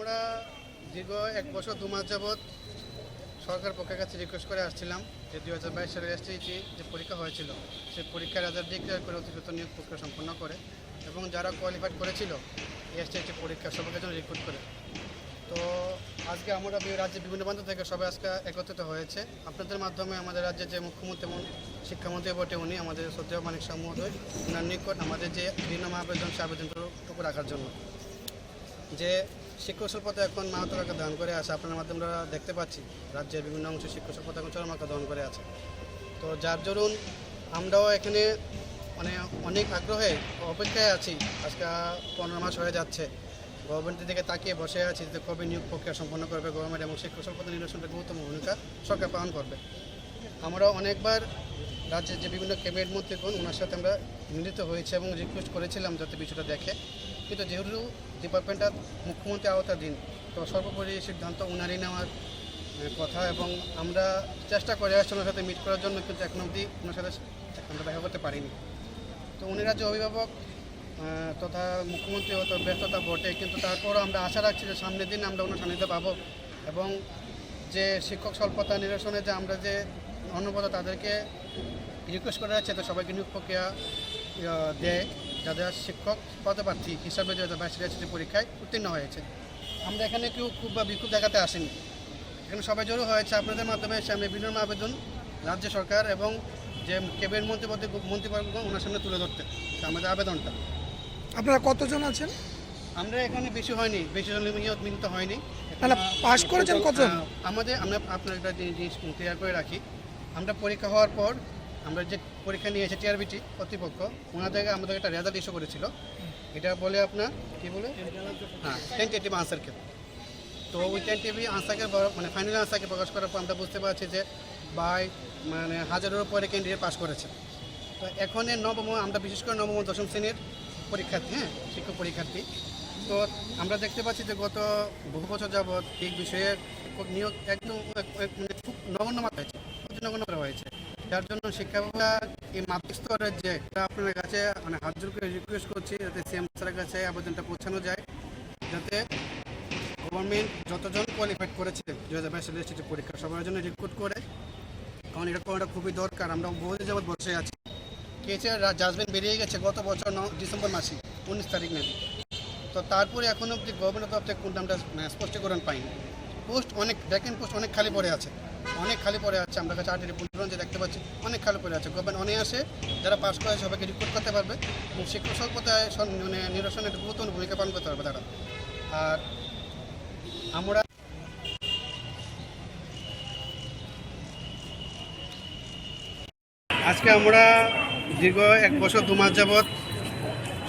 আমরা দীর্ঘ 1 বছর 2 মাস যাবৎ সরকার পক্ষের কাছে রিকোয়েস্ট করে আসছিলাম যে 2022 সালের এসটিইটি যে পরীক্ষা হয়েছিল সেই পরীক্ষার রেজাল্ট ডিক্লেয়ার করে অতি দ্রুত নিয়োগ প্রক্রিয়া সম্পন্ন করে এবং যারা কোয়ালিফাইড করেছিল এসটিইটি পরীক্ষা সবাইকে জন্য রিক্রুট করে। তো আজকে আমরা রাজ্যের বিভিন্ন প্রান্ত থেকে সবাই আজকে একত্রিত হয়েছে আপনাদের মাধ্যমে আমাদের রাজ্যের যে মুখ্যমন্ত্রী এবং শিক্ষামন্ত্রী বটে উনি আমাদের শ্রদ্ধেয় মানিক শাহ মহোদয় ওনার নিকট আমাদের যে বিভিন্ন আবেদন সে আবেদনটুকু রাখার জন্য যে শিক্ষক স্বল্পতা এখন মারাত্মক আকার ধারণ করে আছে। আপনার মাধ্যমে আমরা দেখতে পাচ্ছি রাজ্যের বিভিন্ন অংশে শিক্ষক স্বল্পতা এখন চরম আকার ধারণ করে আছে। তো যার দরুন আমরাও এখানে মানে অনেক আগ্রহে অপেক্ষায় আছি। আজকে 15 মাস হয়ে যাচ্ছে গভর্নমেন্টের দিকে তাকিয়ে বসে আছি যে কবে নিয়োগ প্রক্রিয়া সম্পন্ন করবে গভর্নমেন্ট এবং শিক্ষক স্বল্পতা নিরসনের গুরুত্বপূর্ণ ভূমিকা সরকার পালন করবে। আমরা অনেকবার রাজ্যের যে বিভিন্ন ক্যাবিনেট মন্ত্রীগণ ওনার সাথে আমরা মিলিত হয়েছে এবং রিকোয়েস্ট করেছিলাম যাতে বিষয়টা দেখে, কিন্তু যেহেতু ডিপার্টমেন্টটা মুখ্যমন্ত্রী আওতাধীন তো সর্বোপরি সিদ্ধান্ত ওনারই নেওয়ার কথা এবং আমরা চেষ্টা করে আসছি ওনার সাথে মিট করার জন্য, কিন্তু এখন অবধি ওনার সাথে আমরা দেখা করতে পারিনি। তো উনি রাজ্য অভিভাবক তথা মুখ্যমন্ত্রী হয়তো ব্যস্ততা বটে, কিন্তু তারপরও আমরা আশা রাখছি যে সামনের দিন আমরা ওনার সান্নিধ্য পাবো এবং যে শিক্ষক স্বল্পতা নিরসনে যে আমরা যে অন্নপদ তাদেরকে রিকোয়েস্ট করা যাচ্ছে তো সবাইকে নিয়োগ প্রক্রিয়া দেয় যাদের শিক্ষক পদপ্রার্থী হিসাবে 2022 পরীক্ষায় উত্তীর্ণ হয়েছে। আমরা এখানে কেউ খুব বা বিক্ষোভ দেখাতে আসেনি, এখানে সবাই জড়ো হয়েছে আপনাদের মাধ্যমে এসে আমরা বিভিন্ন আবেদন রাজ্য সরকার এবং যে ক্যাবিনেট মন্ত্রীবর্গ ওনার সামনে তুলে ধরতে আমাদের আবেদনটা। আপনারা কতজন আছেন? আমরা এখানে বেশি হয়নি, বেশি জন মিলিত হয়নি। পাস করেছেন কতজন? আমরা আপনার একটা জিনিস ক্লিয়ার করে রাখি, আমরা পরীক্ষা হওয়ার পর আমরা যে পরীক্ষা নিয়েছে টিআরবিটি কর্তৃপক্ষ ওনাদের আমাদের একটা রেজাল্ট ইস্যু করেছিল, এটা বলে আপনার কী বলে টেন্টেটিভ আনসারকে। তো ওই টেন্টেটিভ আনসারকে মানে ফাইনাল আনসারকে প্রকাশ করার পর আমরা বুঝতে পারছি যে মানে 1000-এর উপরে ক্যান্ডিডেট পাস করেছে। তো এখন নবম আমরা বিশেষ করে নবম ও দশম শ্রেণীর পরীক্ষার্থী শিক্ষক পরীক্ষার্থী। তো আমরা দেখতে পাচ্ছি যে গত বহু বছর যাবৎ এই বিষয়ে নিয়োগ একদম খুব নগণ্য মাত্রা হয়েছে, অতি নগণ্য করা হয়েছে। যার জন্য শিক্ষা বিভাগ এই মাধ্যমিক স্তরের যে আপনার কাছে মানে হাত জোর করে রিকোয়েস্ট করছি যাতে সিএম স্যারের কাছে আবেদনটা পৌঁছানো যায়, যাতে গভর্নমেন্ট যতজন কোয়ালিফাইড করেছে 2022 সালের এসটিইটি পরীক্ষা সবার জন্য রিক্রুট করে, কারণ এটা করাটা খুবই দরকার। আমরা বহুদিন যাবৎ বসে আছি, কেসে জাজমেন্ট বেরিয়ে গেছে গত বছর ডিসেম্বর মাসে 19 তারিখ মেবি। তো তারপরে এখন অব্দি গভর্নমেন্টের তরফ থেকে কোনটা আমরা স্পষ্টীকরণ পাইনি। পোস্ট অনেক ভ্যাকেন্ট পোস্ট অনেক খালি পড়ে আছে, আমরা কাছে আর্টির পুনরণ যে দেখতে পাচ্ছি অনেক খালি পড়ে আছে। গভর্নমেন্ট অনেক আসে যারা পাস করে সবাইকে রিক্রুট করতে পারবে এবং শিক্ষক স্বল্পতায় মানে নিরসনের একটা গুরুত্বপূর্ণ ভূমিকা পালন করতে পারবে তারা। আর আমরা আজকে আমরা দীর্ঘ 1 বছর 2 মাস যাবৎ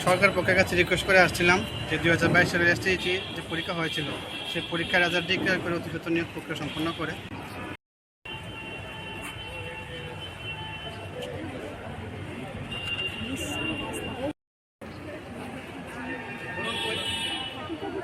সরকার পক্ষের কাছে রিকোয়েস্ট করে আসছিলাম যে 2022 সালের এসটিইটি যে পরীক্ষা হয়েছিল সেই পরীক্ষার রেজাল্ট ডিক্লেয়ার করে অতি দ্রুত নিয়োগ প্রক্রিয়া সম্পন্ন করে